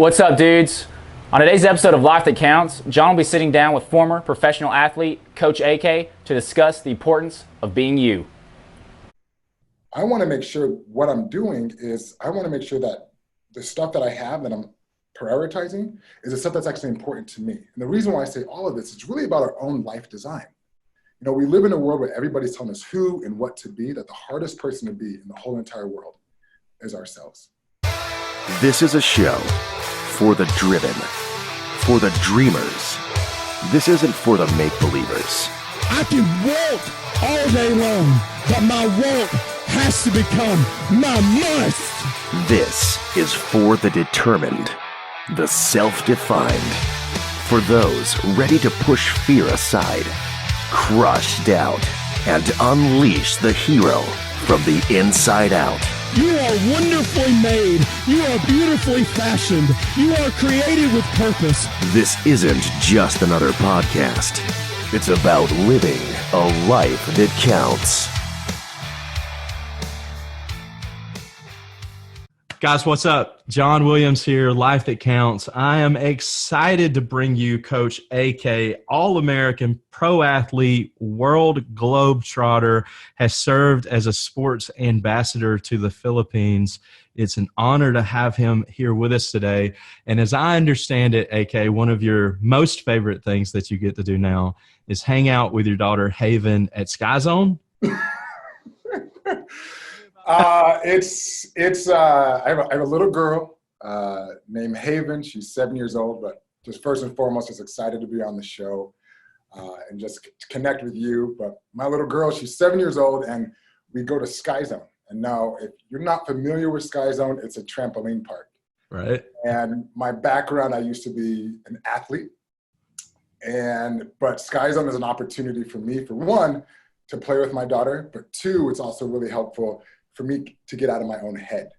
What's up, dudes? On today's episode of Life That Counts, John will be sitting down with former professional athlete Coach AK to discuss the importance of being you. I want to make sure what I'm doing is I want to make sure that the stuff that I have that I'm prioritizing is the stuff that's actually important to me. And the reason why I say all of this is really about our own life design. You know, we live in a world where everybody's telling us who and what to be, that the hardest person to be in the whole entire world is ourselves. This is a show for the driven, for the dreamers. This isn't for the make-believers. I can want all day long, but my want has to become my must. This is for the determined, the self-defined, for those ready to push fear aside, crush doubt, and unleash the hero from the inside out. You are wonderfully made. You are beautifully fashioned. You are created with purpose. This isn't just another podcast. It's about living a life that counts. Guys, what's up? John Williams here, Life That Counts. I am excited to bring you Coach AK, All-American, pro athlete, world globetrotter, has served as a sports ambassador to the Philippines. It's an honor to have him here with us today. And as I understand it, AK, one of your most favorite things that you get to do now is hang out with your daughter, Haven, at Sky Zone. I have a little girl named Haven. She's 7 years old, but just first and foremost, just excited to be on the show and just connect with you. But my little girl, she's 7 years old, and we go to Sky Zone. And now, if you're not familiar with Sky Zone, it's a trampoline park. Right. And my background, I used to be an athlete, but Sky Zone is an opportunity for me, for one, to play with my daughter, but two, it's also really helpful for me to get out of my own head.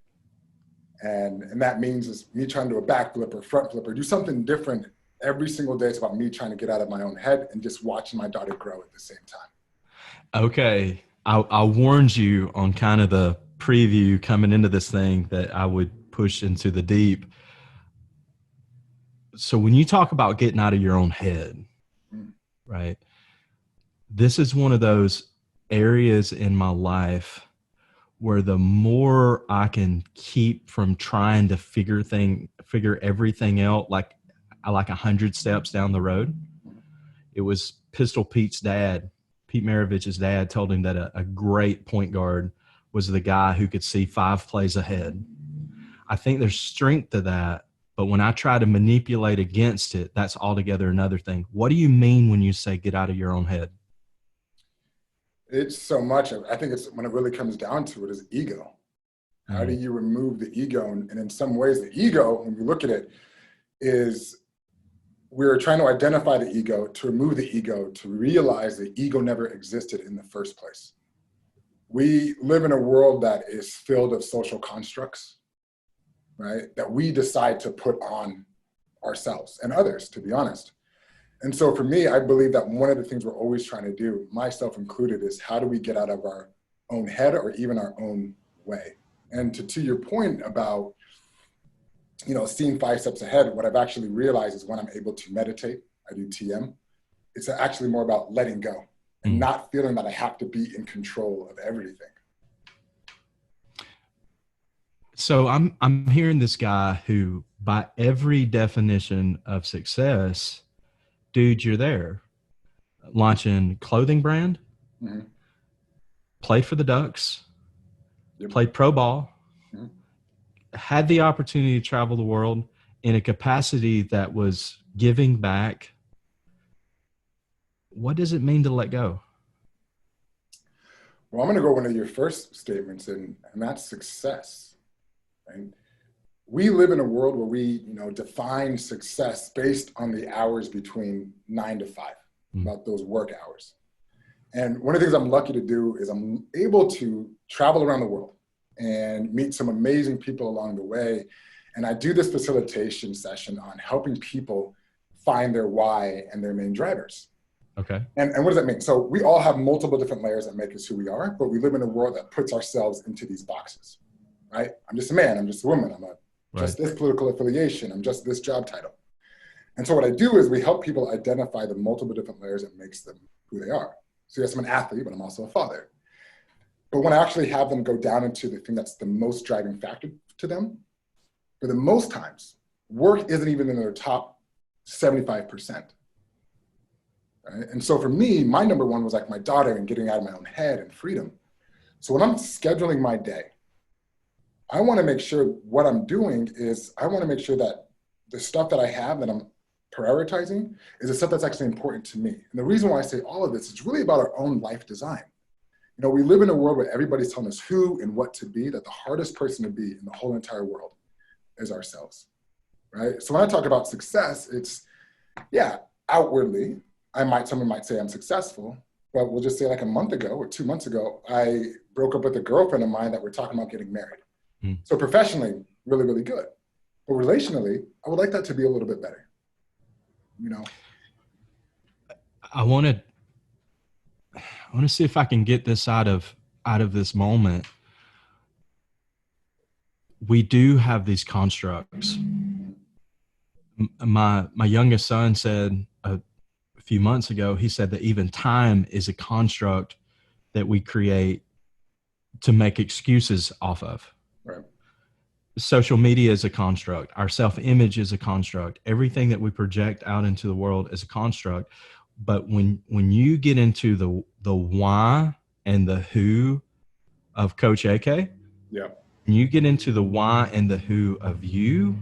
And that means is me trying to do a backflip or front flip or do something different every single day. It's about me trying to get out of my own head and just watching my daughter grow at the same time. Okay. I warned you on kind of the preview coming into this thing that I would push into the deep. So when you talk about getting out of your own head, right, this is one of those areas in my life where the more I can keep from trying to figure everything out, like 100 steps down the road. It was Pistol Pete's dad, Pete Maravich's dad, told him that a great point guard was the guy who could see 5 plays ahead. I think there's strength to that, but when I try to manipulate against it, that's altogether another thing. What do you mean when you say get out of your own head? It's so much. I think it's when it really comes down to it is ego. How do you remove the ego? And in some ways, the ego, when we look at it, is we're trying to identify the ego, to remove the ego, to realize the ego never existed in the first place. We live in a world that is filled of social constructs, right? That we decide to put on ourselves and others, to be honest. And so for me, I believe that one of the things we're always trying to do, myself included, is how do we get out of our own head or even our own way? And to your point about, you know, seeing 5 steps ahead, what I've actually realized is when I'm able to meditate, I do TM, it's actually more about letting go and not feeling that I have to be in control of everything. So I'm hearing this guy who, by every definition of success, dude, you're there, launching clothing brand, played for the Ducks, played pro ball, had the opportunity to travel the world in a capacity that was giving back. What does it mean to let go? Well, I'm going to go one of your first statements, and that's success. Right? We live in a world where we, define success based on the hours between 9 to 5, about those work hours. And one of the things I'm lucky to do is I'm able to travel around the world and meet some amazing people along the way. And I do this facilitation session on helping people find their why and their main drivers. Okay. And what does that mean? So we all have multiple different layers that make us who we are, but we live in a world that puts ourselves into these boxes, right? I'm just a man, I'm just a woman, I'm a just this political affiliation, I'm just this job title. And so what I do is we help people identify the multiple different layers that makes them who they are. So yes, I'm an athlete, but I'm also a father. But when I actually have them go down into the thing that's the most driving factor to them, for the most times, work isn't even in their top 75%. Right? And so for me, my number one was like my daughter and getting out of my own head and freedom. So when I'm scheduling my day, I want to make sure what I'm doing is I want to make sure that the stuff that I have that I'm prioritizing is the stuff that's actually important to me. And the reason why I say all of this is really about our own life design. You know, we live in a world where everybody's telling us who and what to be, that the hardest person to be in the whole entire world is ourselves, right? So when I talk about success, it's, yeah, outwardly, someone might say I'm successful, but we'll just say like a month ago or 2 months ago, I broke up with a girlfriend of mine that we're talking about getting married. So professionally, really, really good. But relationally, I would like that to be a little bit better. You know, I want to see if I can get this out of this moment. We do have these constructs. My youngest son said a few months ago, he said that even time is a construct that we create to make excuses off of. right. Social media is a construct. Our self-image is a construct. Everything that we project out into the world is a construct. But when you get into the why and the who of Coach AK, Yeah. when you get into the why and the who of you,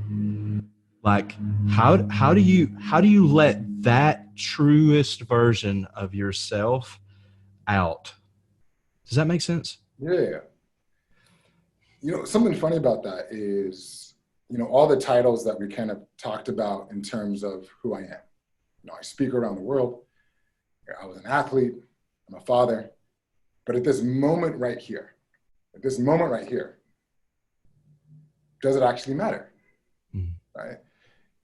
like how do you let that truest version of yourself out? Does that make sense? Yeah. You know, something funny about that is, you know, all the titles that we kind of talked about in terms of who I am. You know, I speak around the world. I was an athlete. I'm a father. But at this moment right here, does it actually matter? Right?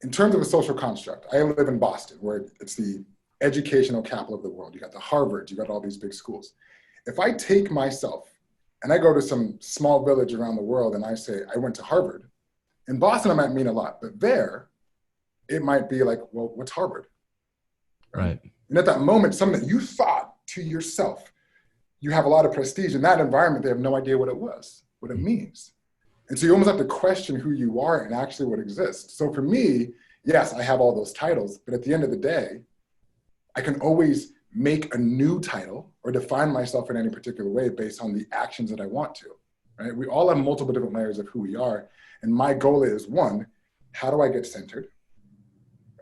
In terms of a social construct, I live in Boston, where it's the educational capital of the world. You got the Harvard, you got all these big schools. If I take myself and I go to some small village around the world and I say, I went to Harvard, in Boston, it might mean a lot, but there, it might be like, well, what's Harvard? Right. And at that moment, something that you thought to yourself, you have a lot of prestige in that environment, they have no idea what it was, what it means. And so you almost have to question who you are and actually what exists. So for me, yes, I have all those titles, but at the end of the day, I can always make a new title or define myself in any particular way based on the actions that I want to, right? We all have multiple different layers of who we are. And my goal is, one, how do I get centered,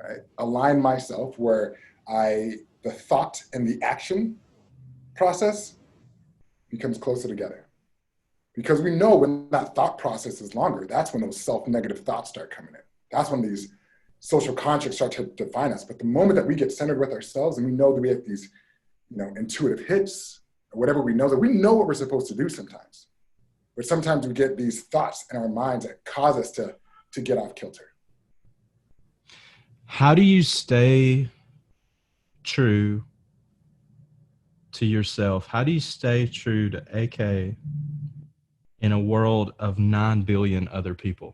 right? Align myself where the thought and the action process becomes closer together. Because we know when that thought process is longer, that's when those self-negative thoughts start coming in. That's when these social constructs start to define us. But the moment that we get centered with ourselves and we know that we have these, you know, intuitive hits or whatever we know what we're supposed to do sometimes. But sometimes we get these thoughts in our minds that cause us to get off kilter. How do you stay true to yourself? How do you stay true to AK in a world of 9 billion other people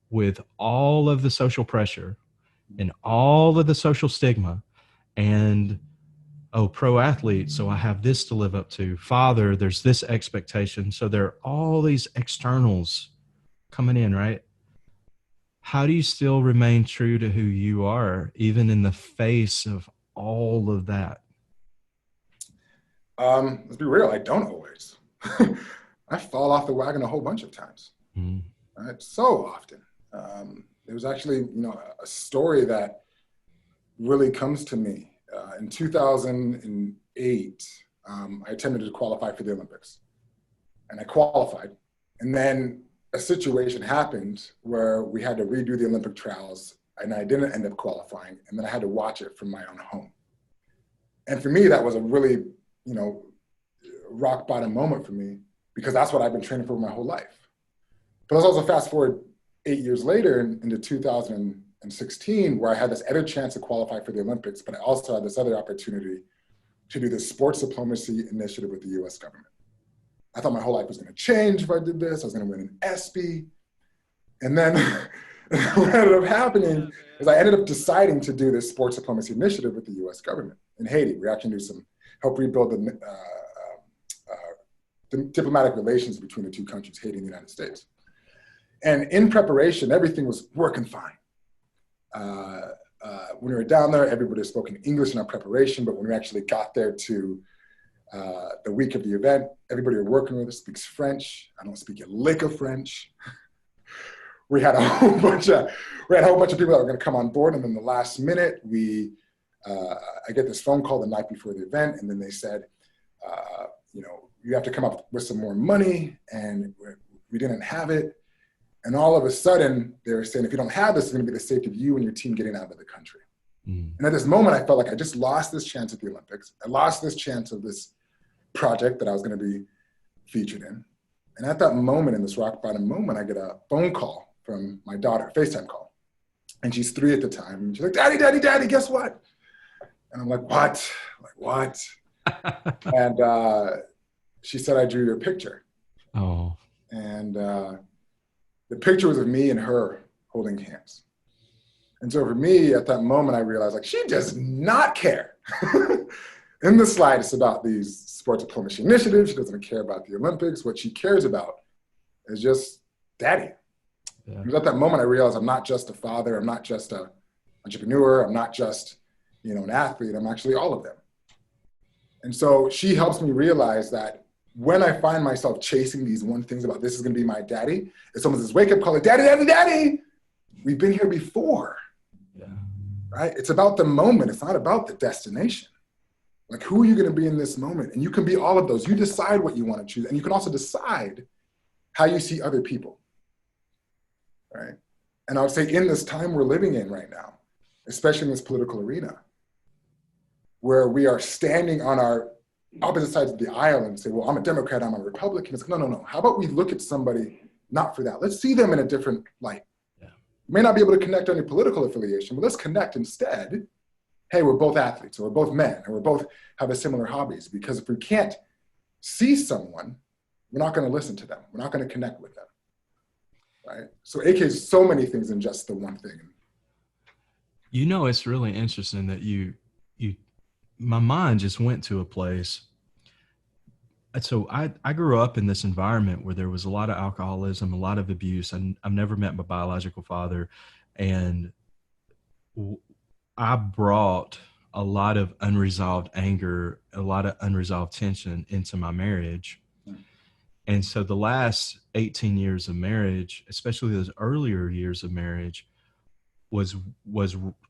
with all of the social pressure and all of the social stigma and, oh, pro athlete, so I have this to live up to. Father, there's this expectation. So there are all these externals coming in, right? How do you still remain true to who you are, even in the face of all of that? Let's be real, I don't always. I fall off the wagon a whole bunch of times, right? So often. There was actually, you know, a story that really comes to me. In 2008, I attempted to qualify for the Olympics, and I qualified. And then a situation happened where we had to redo the Olympic trials, and I didn't end up qualifying, and then I had to watch it from my own home. And for me, that was a really, you know, rock bottom moment for me, because that's what I've been training for my whole life. But let's also fast forward 8 years later into 2016, where I had this other chance to qualify for the Olympics, but I also had this other opportunity to do this sports diplomacy initiative with the US government. I thought my whole life was going to change if I did this. I was going to win an ESPY. And then what ended up happening is I ended up deciding to do this sports diplomacy initiative with the US government in Haiti. We actually do help rebuild the diplomatic relations between the two countries, Haiti and the United States. And in preparation, everything was working fine. When we were down there, everybody spoke in English in our preparation, but when we actually got there to the week of the event, everybody we're working with speaks French. I don't speak a lick of French. We had a whole bunch of people that were going to come on board, and then the last minute, I get this phone call the night before the event, and then they said, you have to come up with some more money, and we didn't have it. And all of a sudden, they were saying, if you don't have this, it's going to be the sake of you and your team getting out of the country. Mm. And at this moment, I felt like I just lost this chance at the Olympics. I lost this chance of this project that I was going to be featured in. And at that moment, in this rock bottom moment, I get a phone call from my daughter, a FaceTime call. And she's 3 at the time. And she's like, Daddy, Daddy, Daddy, guess what? And I'm like, what? And she said, I drew your picture. Oh. And the picture was of me and her holding hands. And so for me, at that moment, I realized, like, she does not care in the slightest about these sports diplomacy initiatives. She doesn't care about the Olympics. What she cares about is just Daddy. Yeah. Because at that moment, I realized I'm not just a father. I'm not just an entrepreneur. I'm not just, an athlete. I'm actually all of them. And so she helps me realize that when I find myself chasing these one things about this is going to be my daddy, it's almost this wake up call, like, Daddy, Daddy, Daddy. We've been here before. Yeah. Right? It's about the moment. It's not about the destination. Like, who are you going to be in this moment? And you can be all of those. You decide what you want to choose. And you can also decide how you see other people. Right? And I would say in this time we're living in right now, especially in this political arena, where we are standing on our opposite sides of the aisle and say, well, I'm a Democrat, I'm a Republican. It's like, no. How about we look at somebody not for that? Let's see them in a different light. Yeah. We may not be able to connect on any political affiliation, but let's connect instead. Hey, we're both athletes, or we're both men, or we both have a similar hobbies. Because if we can't see someone, we're not going to listen to them. We're not going to connect with them. Right? So AK is so many things than just the one thing. It's really interesting that my mind just went to a place. So I grew up in this environment where there was a lot of alcoholism, a lot of abuse. I've never met my biological father. And I brought a lot of unresolved anger, a lot of unresolved tension into my marriage. And so the last 18 years of marriage, especially those earlier years of marriage, was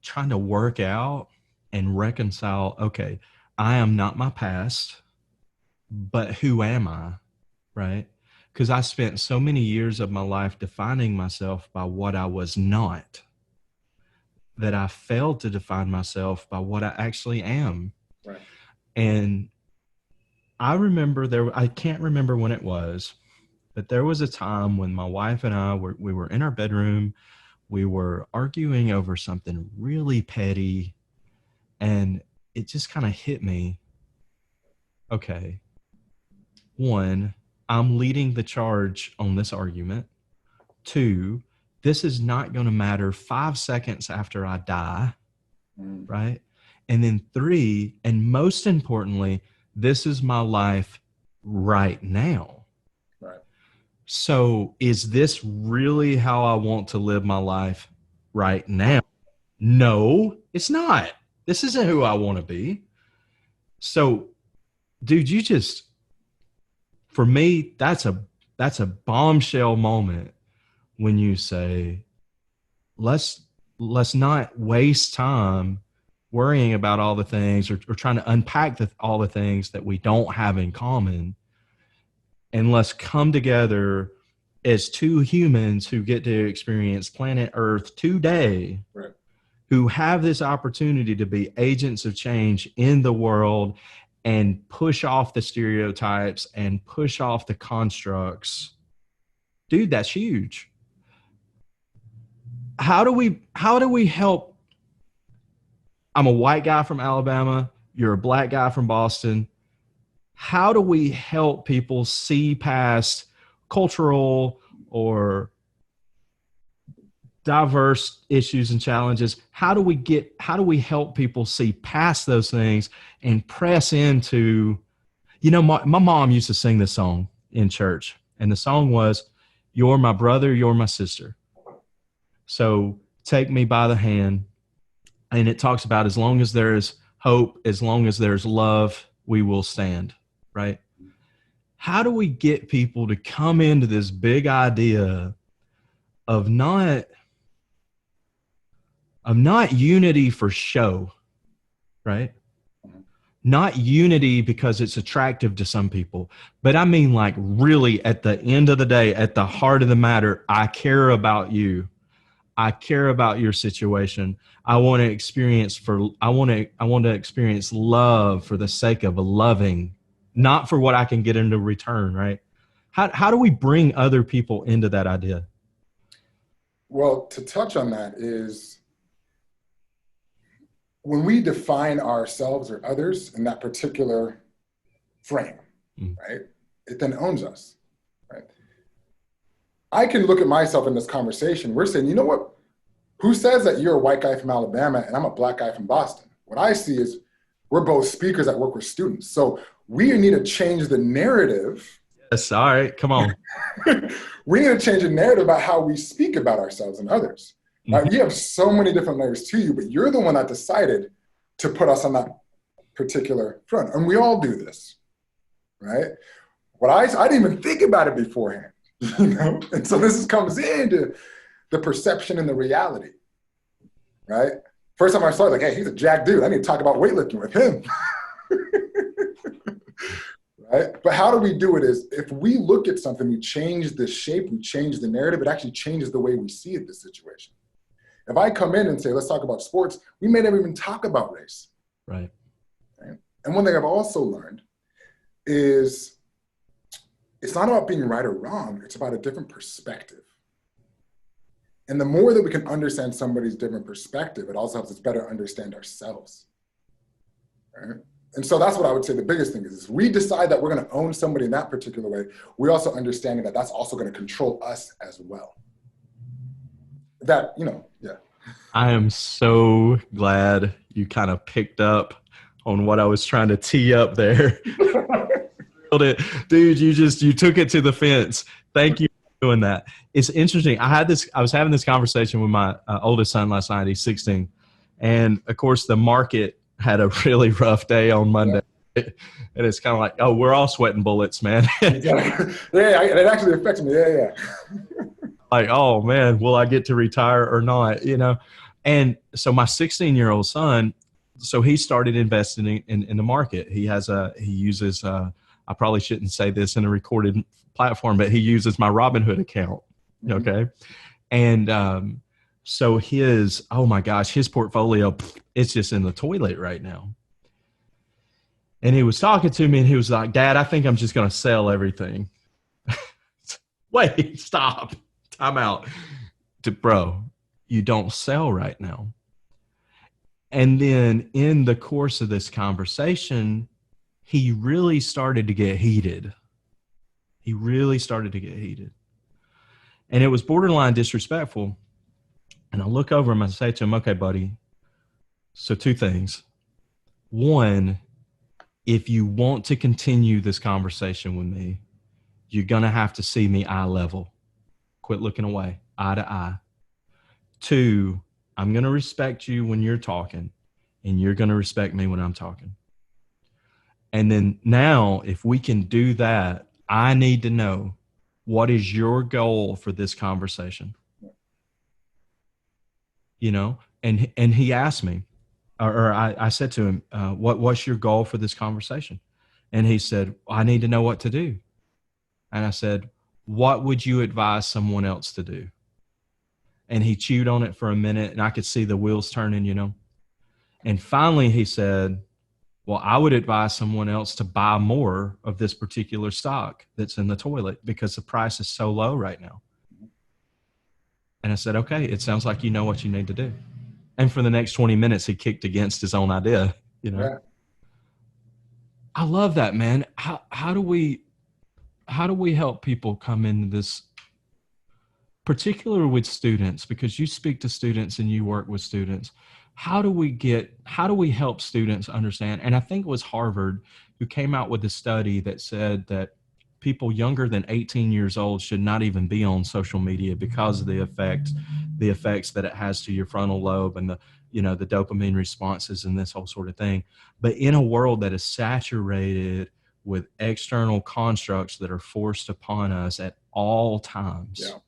trying to work out and reconcile, okay, I am not my past, but who am I, right? Because I spent so many years of my life defining myself by what I was not, that I failed to define myself by what I actually am. Right. And I remember I can't remember when it was, but there was a time when my wife and I we were in our bedroom, we were arguing over something really petty, and it just kind of hit me. Okay, 1, I'm leading the charge on this argument. 2, this is not going to matter 5 seconds after I die, right? And then 3, and most importantly, this is my life right now. Right. So is this really how I want to live my life right now? No, it's not. This isn't who I want to be. So, dude, for me, that's a bombshell moment when you say, let's not waste time worrying about all the things or trying to unpack all the things that we don't have in common. And let's come together as two humans who get to experience planet Earth today, right, who have this opportunity to be agents of change in the world and push off the stereotypes and push off the constructs. Dude, that's huge. How do we help? I'm a white guy from Alabama. You're a black guy from Boston. How do we help people see past cultural or diverse issues and challenges. How do we help people see past those things and press into, my mom used to sing this song in church, and the song was, "You're my brother, you're my sister. So take me by the hand." And it talks about, as long as there is hope, as long as there's love, we will stand, right? How do we get people to come into this big idea of not unity for show, right? Not unity because it's attractive to some people, but I mean, like, really, at the end of the day, at the heart of the matter, I care about you. I care about your situation. I want to experience love for the sake of loving, not for what I can get into return, right? How do we bring other people into that idea? Well, to touch on that is, when we define ourselves or others in that particular frame, right, it then owns us, right? I can look at myself in this conversation. We're saying, you know what? Who says that you're a white guy from Alabama and I'm a black guy from Boston? What I see is we're both speakers that work with students. So we need to change the narrative. Yes, all right, come on. We need to change the narrative about how we speak about ourselves and others. Right? We have so many different layers to you, but you're the one that decided to put us on that particular front. And we all do this, right? I didn't even think about it beforehand, And so this comes into the perception and the reality, right? First time I saw it, like, hey, he's a jack dude. I need to talk about weightlifting with him. Right? But how do we do it is, if we look at something, we change the shape, we change the narrative, it actually changes the way we see it, the situation. If I come in and say, let's talk about sports, we may never even talk about race. Right. And one thing I've also learned is, it's not about being right or wrong, it's about a different perspective. And the more that we can understand somebody's different perspective, it also helps us better understand ourselves. Right? And so that's what I would say the biggest thing is we decide that we're going to own somebody in that particular way. We also understand that that's also going to control us as well. That, yeah. I am so glad you kind of picked up on what I was trying to tee up there. Dude, you took it to the fence. Thank you for doing that. It's interesting. I was having this conversation with my oldest son last night. He's 16. And of course the market had a really rough day on Monday. Yeah. And it's kind of like, oh, we're all sweating bullets, man. Yeah, it actually affects me. Yeah. Like, oh man, will I get to retire or not? And so my 16-year-old son, so he started investing in the market. He uses, I probably shouldn't say this in a recorded platform, but he uses my Robinhood account. Okay. And, so oh my gosh, his portfolio, it's just in the toilet right now. And he was talking to me and he was like, Dad, I think I'm just going to sell everything. Wait, stop. Time out. Bro, you don't sell right now. And then in the course of this conversation, he really started to get heated. And it was borderline disrespectful. And I look over him and I say to him, okay, buddy, so two things. One, if you want to continue this conversation with me, you're going to have to see me eye level. Quit looking away, eye to eye. Two, I'm going to respect you when you're talking, and you're going to respect me when I'm talking. And then now, if we can do that, I need to know, what is your goal for this conversation? And he asked me, or I said to him, what's your goal for this conversation? And he said, I need to know what to do. And I said, what would you advise someone else to do? And he chewed on it for a minute, and I could see the wheels turning, And finally he said, well, I would advise someone else to buy more of this particular stock that's in the toilet because the price is so low right now. And I said, okay, it sounds like you know what you need to do. And for the next 20 minutes, he kicked against his own idea, Yeah. I love that, man. How do we help people come into particularly with students, because you speak to students and you work with students, how do we help students understand? And I think it was Harvard who came out with a study that said that people younger than 18 years old should not even be on social media because of the effects that it has to your frontal lobe and the dopamine responses and this whole sort of thing. But in a world that is saturated with external constructs that are forced upon us at all times, Yeah.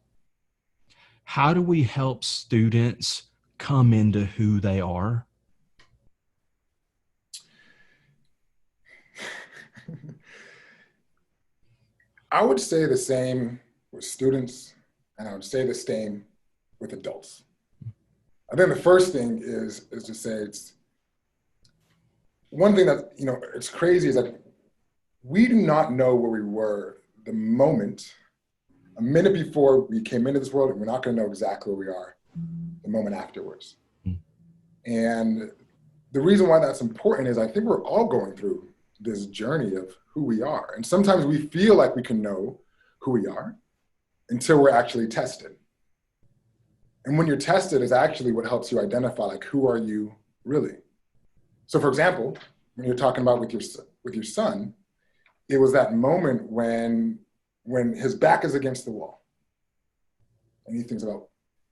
how do we help students come into who they are? I would say the same with students, and I would say the same with adults. I think the first thing is to say it's one thing that, it's crazy is that we do not know where we were a minute before we came into this world, and we're not going to know exactly where we are the moment afterwards. And the reason why that's important is I think we're all going through this journey of who we are. And sometimes we feel like we can know who we are until we're actually tested. And when you're tested is actually what helps you identify, like, who are you really? So for example, when you're talking about with your son, it was that moment when his back is against the wall and he thinks about,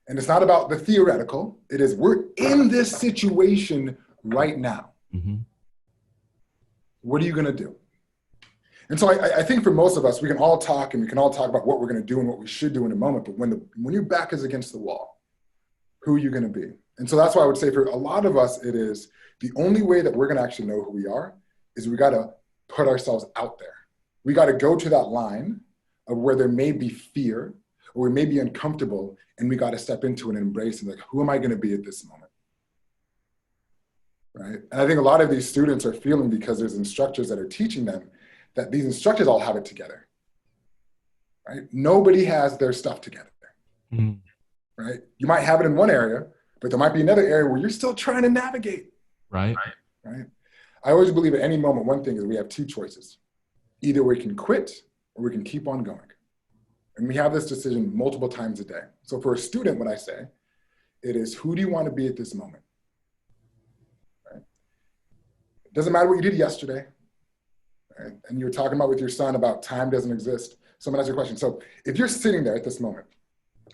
and it's not about the theoretical, it is, we're in this situation right now. Mm-hmm. What are you going to do? And so I think for most of us, we can all talk and we can all talk about what we're going to do and what we should do in a moment. But when your back is against the wall, who are you going to be? And so that's why I would say for a lot of us, it is the only way that we're going to actually know who we are is we got to put ourselves out there. We got to go to that line of where there may be fear or we may be uncomfortable, and we got to step into it and embrace and like, who am I going to be at this moment? Right? And I think a lot of these students are feeling, because there's instructors that are teaching them, that these instructors all have it together, right? Nobody has their stuff together, right? You might have it in one area, but there might be another area where you're still trying to navigate. Right. I always believe at any moment, one thing is we have two choices. Either we can quit or we can keep on going. And we have this decision multiple times a day. So for a student, what I say, it is, who do you want to be at this moment? Right? It doesn't matter what you did yesterday. Right? And you were talking about with your son about time doesn't exist. Someone asked you a question. So if you're sitting there at this moment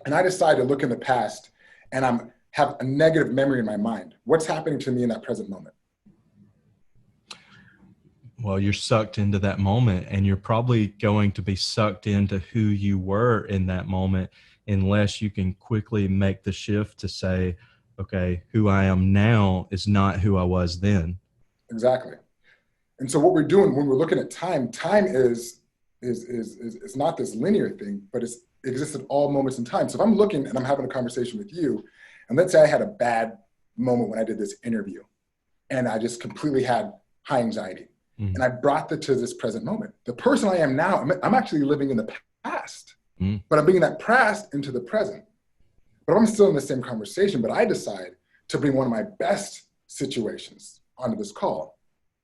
and I decide to look in the past and have a negative memory in my mind, what's happening to me in that present moment? Well, you're sucked into that moment, and you're probably going to be sucked into who you were in that moment unless you can quickly make the shift to say, okay, who I am now is not who I was then. Exactly. And so what we're doing when we're looking at time is not this linear thing, but it exists at all moments in time. So if I'm looking and I'm having a conversation with you, and let's say I had a bad moment when I did this interview and I just completely had high anxiety. And I brought that to this present moment. The person I am now, I'm actually living in the past, but I'm bringing that past into the present. But I'm still in the same conversation, but I decide to bring one of my best situations onto this call.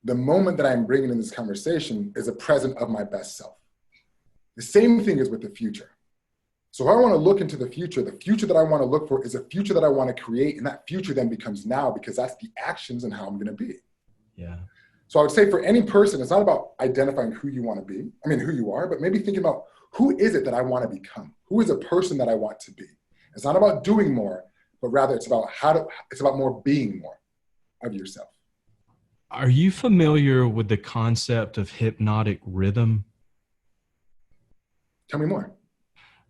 The moment that I'm bringing in this conversation is a present of my best self. The same thing is with the future. So if I want to look into the future that I want to look for is a future that I want to create, and that future then becomes now, because that's the actions and how I'm going to be. Yeah. So I would say for any person, it's not about identifying who you want to be, who you are, but maybe thinking about, who is it that I want to become? Who is a person that I want to be? It's not about doing more, but rather it's about more being more of yourself. Are you familiar with the concept of hypnotic rhythm? Tell me more.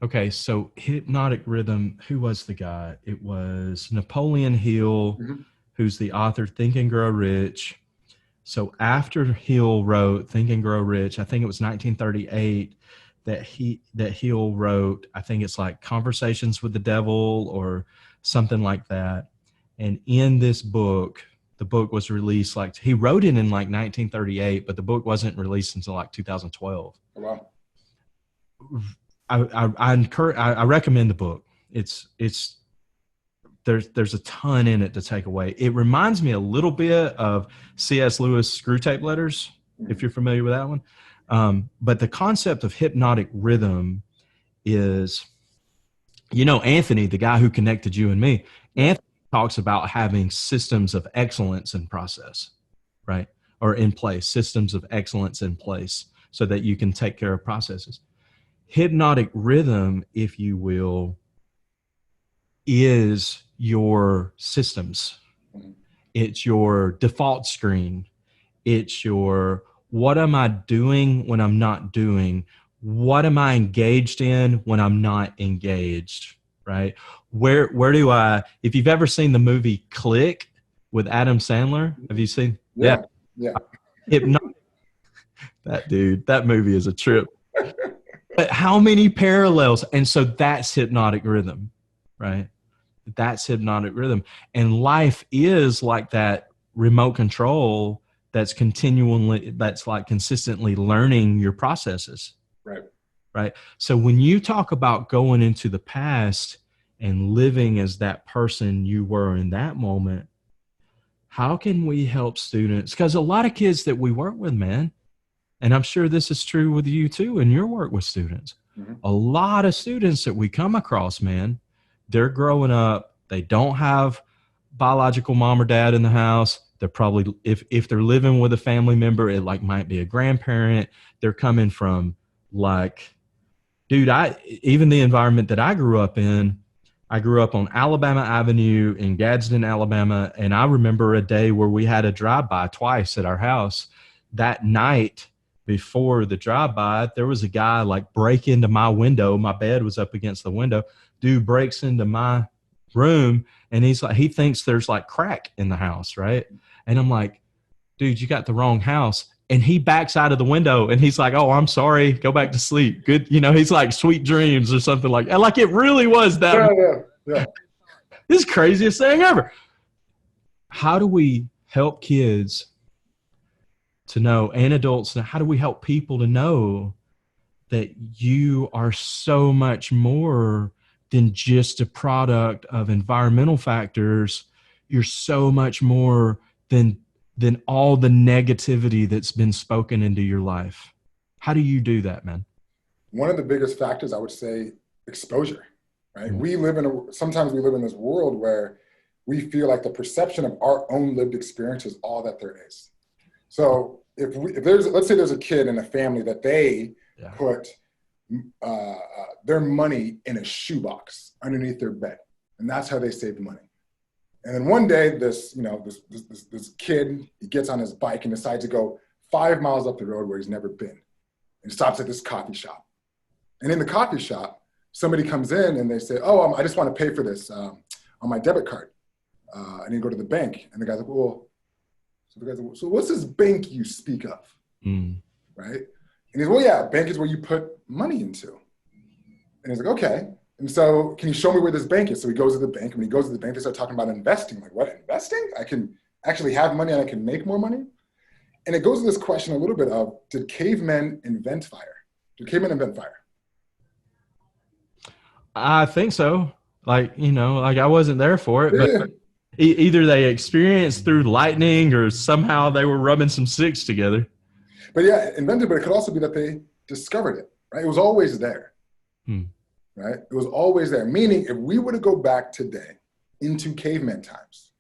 Okay, so hypnotic rhythm, who was the guy? It was Napoleon Hill, who's the author Think and Grow Rich. So after Hill wrote Think and Grow Rich, I think it was 1938 that Hill wrote, I think it's like Conversations with the Devil or something like that. And in this book, the book was released, like, he wrote it in like 1938, but the book wasn't released until like 2012. Oh, wow. I recommend the book. There's a ton in it to take away. It reminds me a little bit of C.S. Lewis' Screwtape Letters, if you're familiar with that one. But the concept of hypnotic rhythm is You know, Anthony, the guy who connected you and me, Anthony talks about having systems of excellence in process, right? Or in place, systems of excellence in place so that you can take care of processes. Hypnotic rhythm, if you will, is your systems. It's your default screen. It's your, what am I doing when I'm not doing? What am I engaged in when I'm not engaged? Right? Where do I, if you've ever seen the movie Click with Adam Sandler, have you seen? Yeah. Yeah. Hypnotic, that dude, that movie is a trip. But how many parallels? And so that's hypnotic rhythm, right? That's hypnotic rhythm. And life is like that remote control that's continually, that's like consistently learning your processes. Right. Right. So when you talk about going into the past and living as that person you were in that moment, how can we help students? Because a lot of kids that we work with, man, and I'm sure this is true with you too in your work with students, a lot of students that we come across, man, they're growing up, they don't have biological mom or dad in the house. They're probably, if they're living with a family member, it like might be a grandparent. They're coming from like, dude, even the environment that I grew up in, I grew up on Alabama Avenue in Gadsden, Alabama. And I remember a day where we had a drive-by twice at our house. That night before the drive-by, there was a guy like break into my window. My bed was up against the window. Dude breaks into my room and he's like, he thinks there's like crack in the house, right? And I'm like, dude, you got the wrong house. And he backs out of the window and he's like, oh, I'm sorry. Go back to sleep. Good. You know, he's like sweet dreams or something like that. Like it really was that. Yeah. This is the craziest thing ever. How do we help kids to know, and adults, how do we help people to know that you are so much more than just a product of environmental factors? You're so much more than all the negativity that's been spoken into your life. How do you do that, man? One of the biggest factors, I would say, exposure, right? Sometimes we live in this world where we feel like the perception of our own lived experience is all that there is. So let's say there's a kid in a family that they put their money in a shoebox underneath their bed, and that's how they saved money. And then one day, this kid, he gets on his bike and decides to go 5 miles up the road where he's never been, and stops at this coffee shop. And in the coffee shop, somebody comes in and they say, "Oh, I just want to pay for this on my debit card." And you go to the bank, and the guy's like, "Well," so what's this bank you speak of, right? And he's, "Well, yeah, bank is where you put money into." And he's like, "Okay. And so can you show me where this bank is?" So he goes to the bank. And when he goes to the bank, they start talking about investing. Like, what, investing? I can actually have money and I can make more money? And it goes to this question a little bit of, did cavemen invent fire? Did cavemen invent fire? I think so. Like, you know, like I wasn't there for it, but either they experienced through lightning or somehow they were rubbing some sticks together. But yeah, invented, but it could also be that they discovered it, right? It was always there, right? It was always there. Meaning, if we were to go back today into caveman times,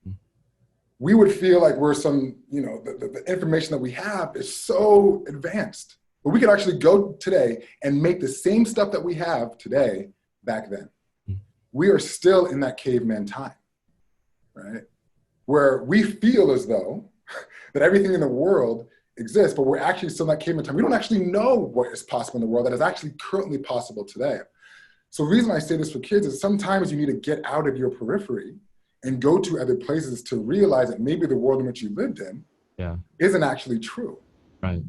we would feel like we're some, the information that we have is so advanced. But we could actually go today and make the same stuff that we have today back then. We are still in that caveman time, right? Where we feel as though that everything in the world exists, but we're actually still in that caveman time. We don't actually know what is possible in the world that is actually currently possible today. So the reason I say this for kids is sometimes you need to get out of your periphery and go to other places to realize that maybe the world in which you lived in isn't actually true. Right.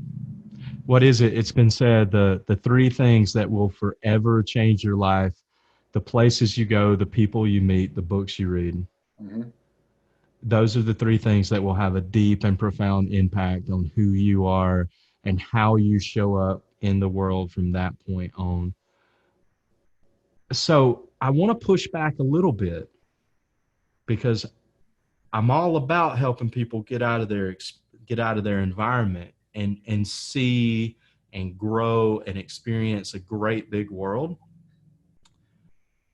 What is it? It's been said, the three things that will forever change your life: the places you go, the people you meet, the books you read. Those are the three things that will have a deep and profound impact on who you are and how you show up in the world from that point on. So I want to push back a little bit, because I'm all about helping people get out of their environment and see and grow and experience a great big world.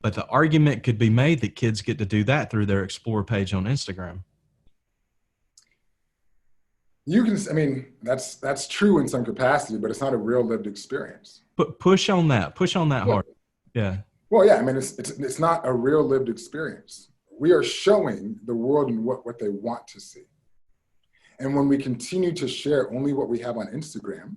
But the argument could be made that kids get to do that through their Explore page on Instagram. You can, I mean, that's true in some capacity, but it's not a real lived experience. But push on that hard. Yeah. Well, yeah, I mean, it's not a real lived experience. We are showing the world and what they want to see. And when we continue to share only what we have on Instagram,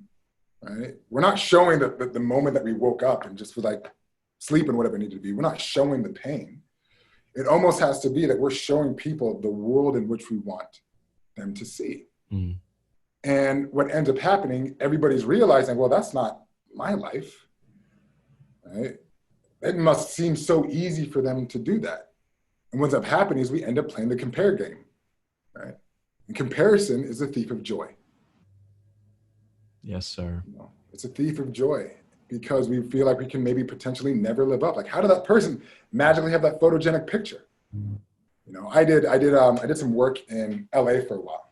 right? We're not showing the moment that we woke up and just was like sleep and whatever it needed to be. We're not showing the pain. It almost has to be that we're showing people the world in which we want them to see. Mm. And what ends up happening, everybody's realizing, well, that's not my life, right? It must seem so easy for them to do that. And what ends up happening is we end up playing the compare game, right? And comparison is a thief of joy. Yes, sir. You know, it's a thief of joy because we feel like we can maybe potentially never live up. Like, how did that person magically have that photogenic picture? Mm. You know, I did some work in LA for a while,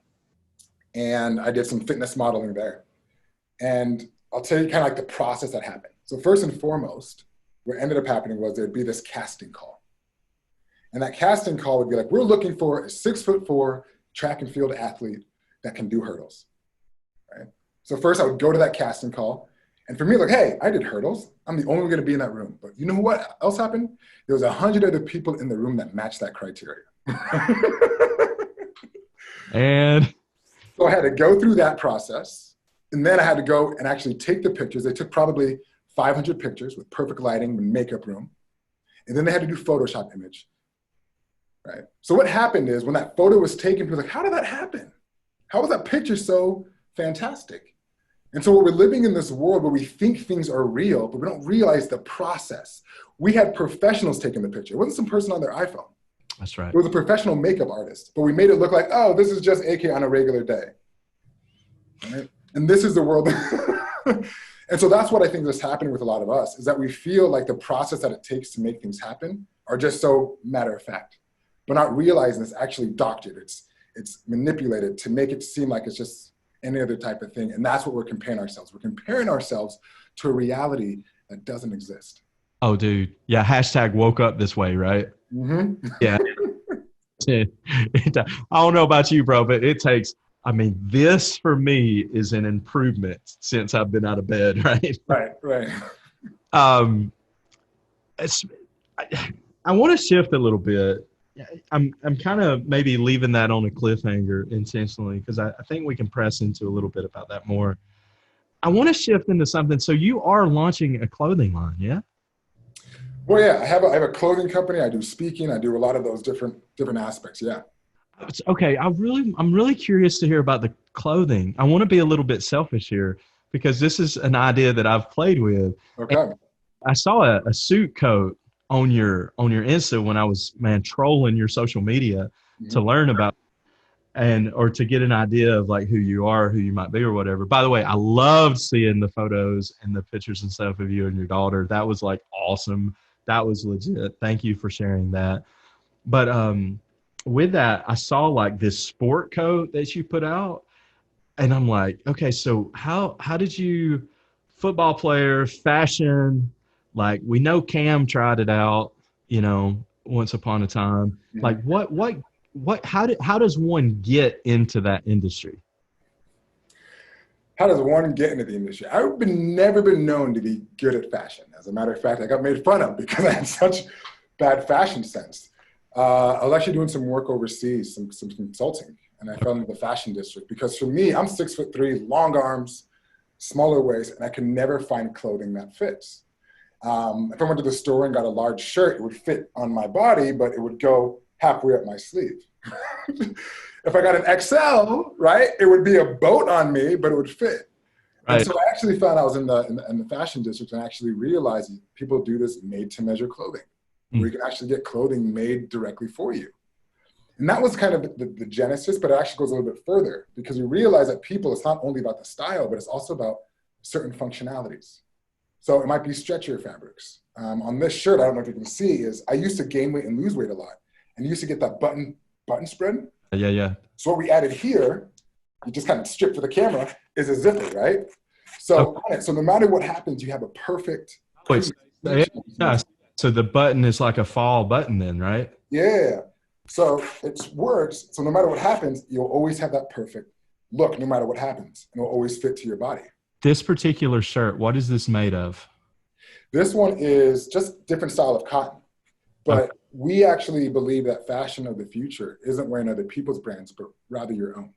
and I did some fitness modeling there. And I'll tell you kind of like the process that happened. So first and foremost, what ended up happening was there'd be this casting call. And that casting call would be like, we're looking for a 6'4" track and field athlete that can do hurdles, right? So first I would go to that casting call. And for me, like, hey, I did hurdles. I'm the only one gonna be in that room. But you know what else happened? There was 100 other people in the room that matched that criteria. And so I had to go through that process. And then I had to go and actually take the pictures. They took probably 500 pictures with perfect lighting and makeup room. And then they had to do Photoshop image, right? So what happened is when that photo was taken, people were like, how did that happen? How was that picture so fantastic? And so we're living in this world where we think things are real, but we don't realize the process. We had professionals taking the picture. It wasn't some person on their iPhone. That's right. It was a professional makeup artist, but we made it look like, oh, this is just AK on a regular day, right? And this is the world. And so that's what I think is happening with a lot of us, is that we feel like the process that it takes to make things happen are just so matter of fact. But not realizing it's actually doctored. It's manipulated to make it seem like it's just any other type of thing. And that's what we're comparing ourselves. We're comparing ourselves to a reality that doesn't exist. Oh, dude. Yeah. Hashtag woke up this way, right? Mm-hmm. Yeah. I don't know about you, bro, but it takes, I mean, this for me is an improvement since I've been out of bed, right? Right. I want to shift a little bit. I'm kind of maybe leaving that on a cliffhanger intentionally because I think we can press into a little bit about that more. I want to shift into something. So you are launching a clothing line, yeah? Well, yeah, I have a clothing company. I do speaking. I do a lot of those different aspects. Yeah. Okay. I'm really curious to hear about the clothing. I want to be a little bit selfish here because this is an idea that I've played with. Okay. And I saw a suit coat on your Insta when I was, trolling your social media to learn about or to get an idea of like who you are, who you might be or whatever. By the way, I loved seeing the photos and the pictures and stuff of you and your daughter. That was like awesome. That was legit. Thank you for sharing that. But with that, I saw like this sport coat that you put out and I'm like, okay, so how did you, football player, fashion, like we know Cam tried it out, once upon a time. Like how does one get into that industry? How does one get into the industry? I've never been known to be good at fashion. As a matter of fact, I got made fun of because I had such bad fashion sense. I was actually doing some work overseas, some consulting, and I fell into the fashion district because for me, I'm 6'3", long arms, smaller waist, and I could never find clothing that fits. If I went to the store and got a large shirt, it would fit on my body, but it would go halfway up my sleeve. If I got an XL, right, it would be a boat on me, but it would fit. Right. And so I actually found I was in the fashion district and actually realized people do this made-to-measure clothing, where you can actually get clothing made directly for you. And that was kind of the genesis, but it actually goes a little bit further because we realize that people, it's not only about the style, but it's also about certain functionalities. So it might be stretchier fabrics. On this shirt, I don't know if you can see, is I used to gain weight and lose weight a lot. And used to get that button spread. Yeah. So what we added here, you just kind of strip for the camera, is a zipper, right? So, so no matter what happens, you have a perfect... Wait, So the button is like a fall button then, right? Yeah. So it works. So no matter what happens, you'll always have that perfect look, no matter what happens. And it'll always fit to your body. This particular shirt, what is this made of? This one is just different style of cotton. But Okay. we actually believe that fashion of the future isn't wearing other people's brands, but rather your own.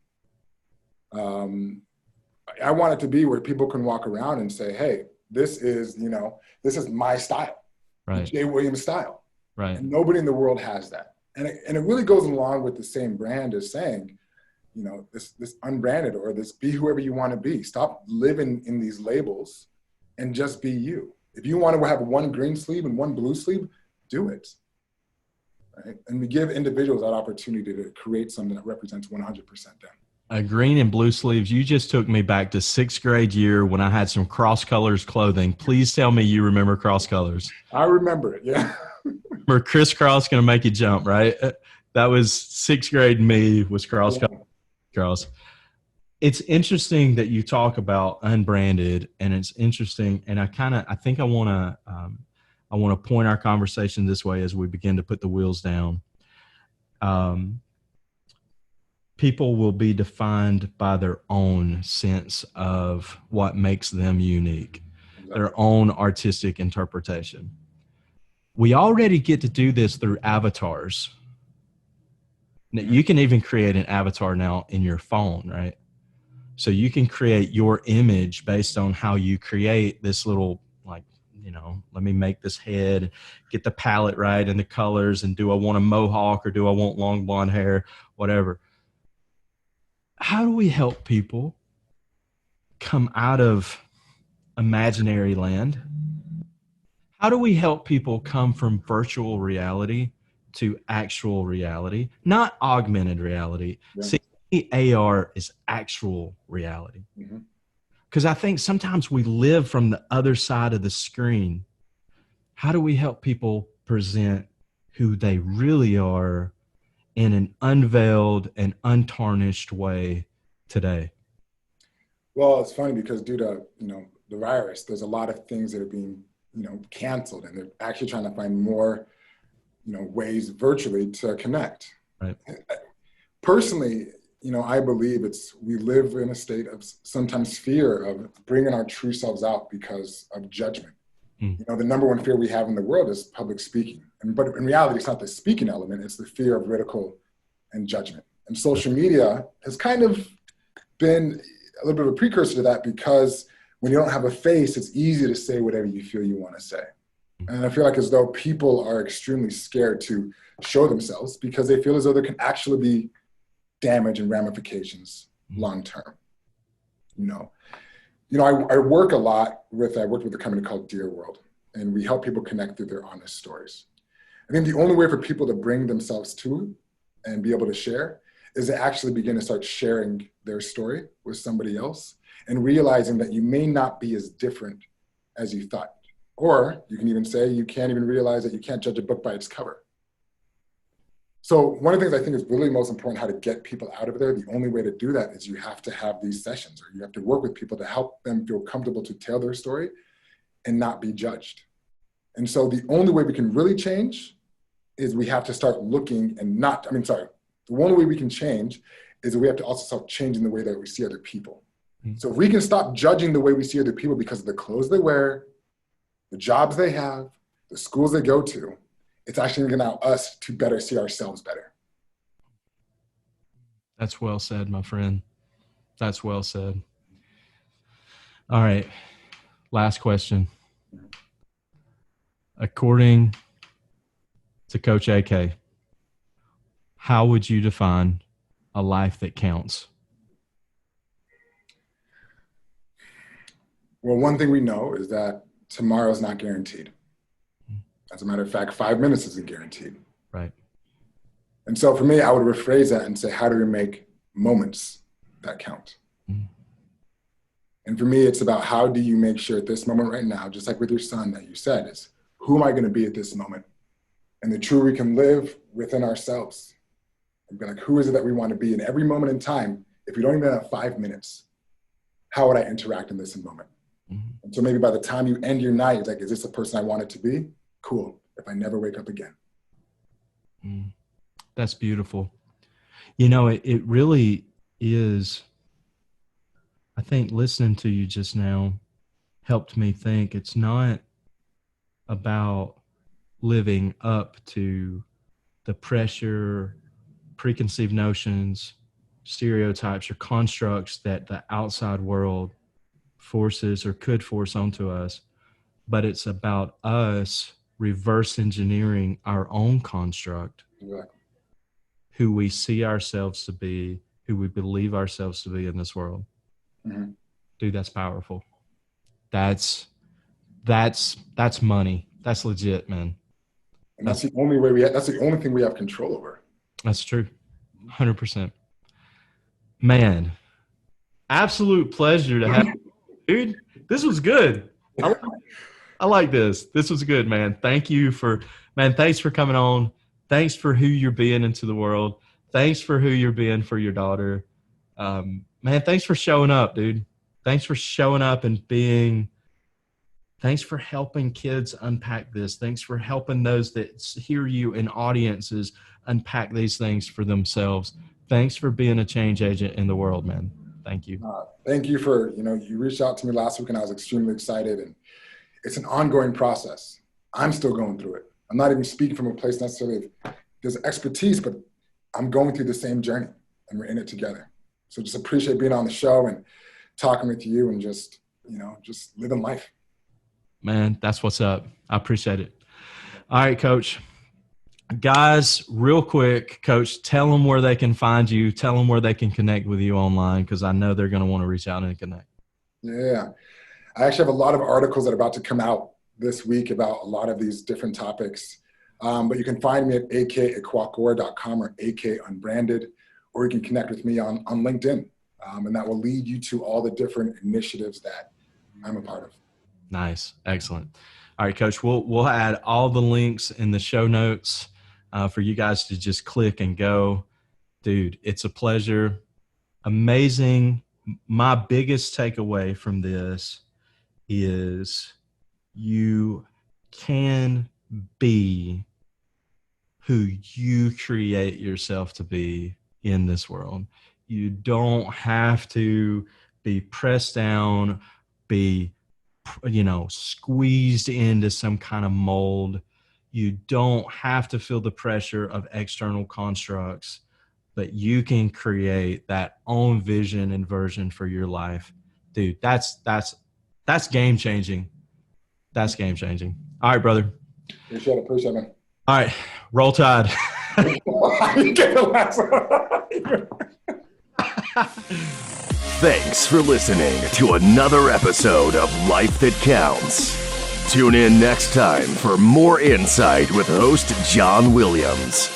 I want it to be where people can walk around and say, hey, this is my style, Right. Jay Williams style. Right. And nobody in the world has that. And it really goes along with the same brand as saying, this unbranded, or this be whoever you want to be. Stop living in these labels and just be you. If you want to have one green sleeve and one blue sleeve, do it. Right? And we give individuals that opportunity to create something that represents 100% them. A green and blue sleeves. You just took me back to 6th grade year when I had some cross colors clothing. Please tell me you remember cross colors. I remember it. Yeah. Remember crisscross going to make you jump, right? That was 6th grade me was cross colors. Cross. It's interesting that you talk about unbranded, and it's interesting. And I think I want to point our conversation this way as we begin to put the wheels down. People will be defined by their own sense of what makes them unique, their own artistic interpretation. We already get to do this through avatars. Now, you can even create an avatar now in your phone, right? So you can create your image based on how you create this little, let me make this head, get the palette right and the colors, and do I want a mohawk or do I want long blonde hair, whatever. How do we help people come out of imaginary land? How do we help people come from virtual reality to actual reality, not augmented reality? Yeah. See, AR is actual reality. Mm-hmm. Because I think sometimes we live from the other side of the screen. How do we help people present who they really are in an unveiled and untarnished way today? Well, it's funny because due to, the virus, there's a lot of things that are being, canceled, and they're actually trying to find more, ways virtually to connect. Right. Personally, I believe we live in a state of sometimes fear of bringing our true selves out because of judgment. The number one fear we have in the world is public speaking. But in reality, it's not the speaking element, it's the fear of ridicule and judgment. And social media has kind of been a little bit of a precursor to that, because when you don't have a face, it's easy to say whatever you feel you want to say. And I feel like as though people are extremely scared to show themselves because they feel as though there can actually be damage and ramifications long-term. I work a lot I worked with a company called Dear World, and we help people connect through their honest stories. I think the only way for people to bring themselves to and be able to share is to actually begin to start sharing their story with somebody else and realizing that you may not be as different as you thought. Or you can even say you can't even realize that you can't judge a book by its cover. So one of the things I think is really most important, how to get people out of there, the only way to do that is you have to have these sessions, or you have to work with people to help them feel comfortable to tell their story and not be judged. And so the only way we can really change is we have to start looking and the only way we can change is that we have to also start changing the way that we see other people. Mm-hmm. So if we can stop judging the way we see other people because of the clothes they wear, the jobs they have, the schools they go to, it's actually going to allow us to better see ourselves better. That's well said, my friend. That's well said. All right. Last question. According to Coach AK, how would you define a life that counts? Well, one thing we know is that tomorrow is not guaranteed. As a matter of fact, 5 minutes isn't guaranteed. Right. And so for me, I would rephrase that and say, how do we make moments that count? Mm-hmm. And for me, it's about how do you make sure at this moment right now, just like with your son that you said, is who am I going to be at this moment? And the truer we can live within ourselves. And be like, who is it that we want to be in every moment in time? If we don't even have 5 minutes, how would I interact in this moment? Mm-hmm. And so maybe by the time you end your night, it's like, is this the person I wanted to be? Cool. if I never wake up again. That's beautiful. You know, it really is. I think listening to you just now helped me think it's not about living up to the pressure, preconceived notions, stereotypes, or constructs that the outside world forces or could force onto us, but it's about us reverse engineering our own construct, Exactly. who we see ourselves to be, who we believe ourselves to be in this world. Mm-hmm. Dude, that's powerful. That's money. That's legit, man. And that's the only way that's the only thing we have control over. That's true. 100%. Man, absolute pleasure to have dude. This was good. I like this. This was good, man. Thanks for coming on. Thanks for who you're being into the world. Thanks for who you're being for your daughter. Man, thanks for showing up, dude. Thanks for showing up and thanks for helping kids unpack this. Thanks for helping those that hear you in audiences unpack these things for themselves. Thanks for being a change agent in the world, man. Thank you. Thank you for, you reached out to me last week and I was extremely excited, and it's an ongoing process. I'm still going through it. I'm not even speaking from a place necessarily of there's expertise, but I'm going through the same journey and we're in it together. So just appreciate being on the show and talking with you and just living life. Man, that's what's up. I appreciate it. All right, Coach. Guys, real quick, Coach, tell them where they can find you. Tell them where they can connect with you online, because I know they're going to want to reach out and connect. Yeah. I actually have a lot of articles that are about to come out this week about a lot of these different topics. But you can find me at ak@kwakora.com or AK Unbranded, or you can connect with me on LinkedIn. And that will lead you to all the different initiatives that I'm a part of. Nice. Excellent. All right, Coach, we'll add all the links in the show notes for you guys to just click and go. Dude, it's a pleasure. Amazing. My biggest takeaway from this is you can be who you create yourself to be in this world. You don't have to be pressed down, be squeezed into some kind of mold. You don't have to feel the pressure of external constructs, but you can create that own vision and version for your life. Dude, that's game changing. That's game changing. All right, brother. Appreciate it, man. All right, roll Tide. Thanks for listening to another episode of Life That Counts. Tune in next time for more insight with host John Williams.